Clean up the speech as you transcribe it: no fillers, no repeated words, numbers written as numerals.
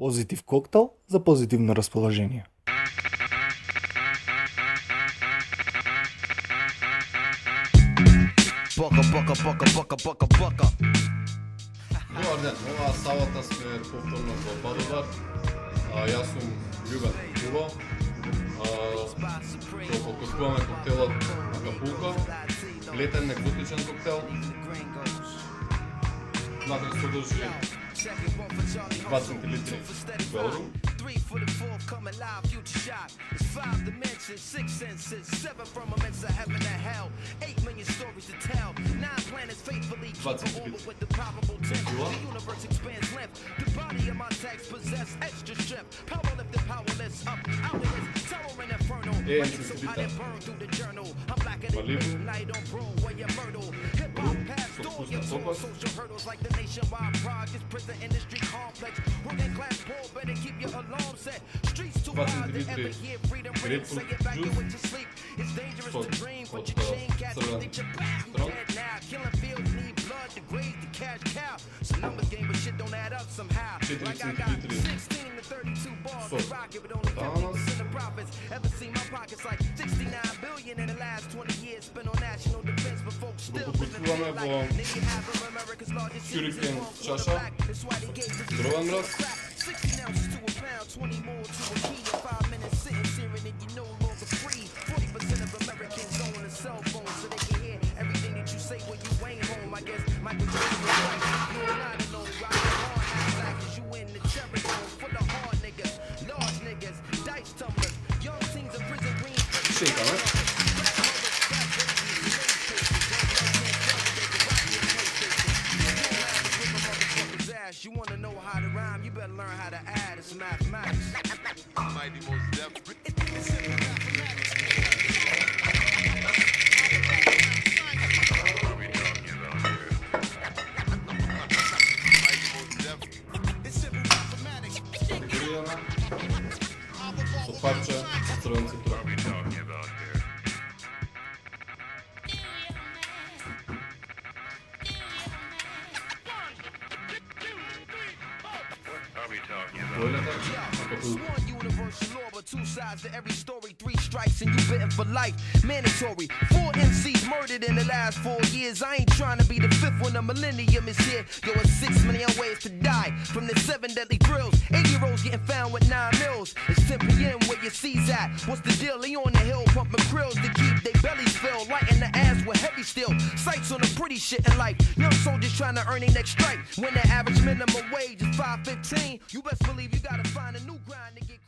Позитив коктейл за позитивно разположение. Добар ден, оваа сабота сме повторно во Бадобар. Јас сум Љубен Куло. Што покускуваме коктелот Акапулко, летен екзотичен коктел. Внатре содржи 2 центилитри белрум. 3 for the fourth, coming live, future shot. It's 5 dimensions, 6 senses, 7 firmaments of heaven and hell. 8 million stories to tell. 9 planets faithfully keep an orbit with the probable tenth. The universe expands length. The body of my text possess extra strength. Power lift the powerless up. Outwards, terror and inferno. Running so I didn't burn through the journal. I'm blacker than you, night on broom, where you myrtle. Hip hop past all your social hurdles like the nationwide projects, prison industry complex. Working class poor, better keep your alarm set. Streets too wild to ever hear freedom ring. Say it back and went to sleep. It's dangerous to dream, but your chain cats think you're back. You dead now. Killing fields need blood to grade the cash cow. It's a numbers game, but shit don't add up somehow. Like I got 16 to 32 bars to rock it, but only 50% of profits. Ever seen my pockets like 69 billion in the last 20 years spent on national defense, but folks still living their life. Nigga half of America's largest cities is one for the black. That's why they gave the 16 ounces to a pound, 20 more to a key. A 5 minute sitting, searing, and you're no longer free. 40% of Americans own a cell phone, so they can hear everything that you say when you ain't home. I guess Michael Jordan was right. You're not alone, rockin' hard ass like you in the cherry zone. Full of hard niggas, large niggas, dice tumblers, young teens of prison green. You wanna know how to rhyme, you better learn how to add. It's mathematics. Mighty most definitely. Сухарче, црвен цитрон. One universal law, but 2 sides to every story. 3 strikes and you bitten for life. Mandatory. 4 MCs murdered in the last 4 years. I ain't trying to be the 5th when the millennium is here. Yo, it's 6 million ways to die from the 7 deadly thrills. 8-year-olds getting found with 9 mils. It's 10 p.m. where your C's at. What's the deal? They on the hill pumping grills to keep their bellies filled. Lighting the ass with heavy steel. Sights on the pretty shit in life. Young soldiers trying to earn their next strike. When the average minimum wage is $5.15, you best believe you gotta find a new grind to get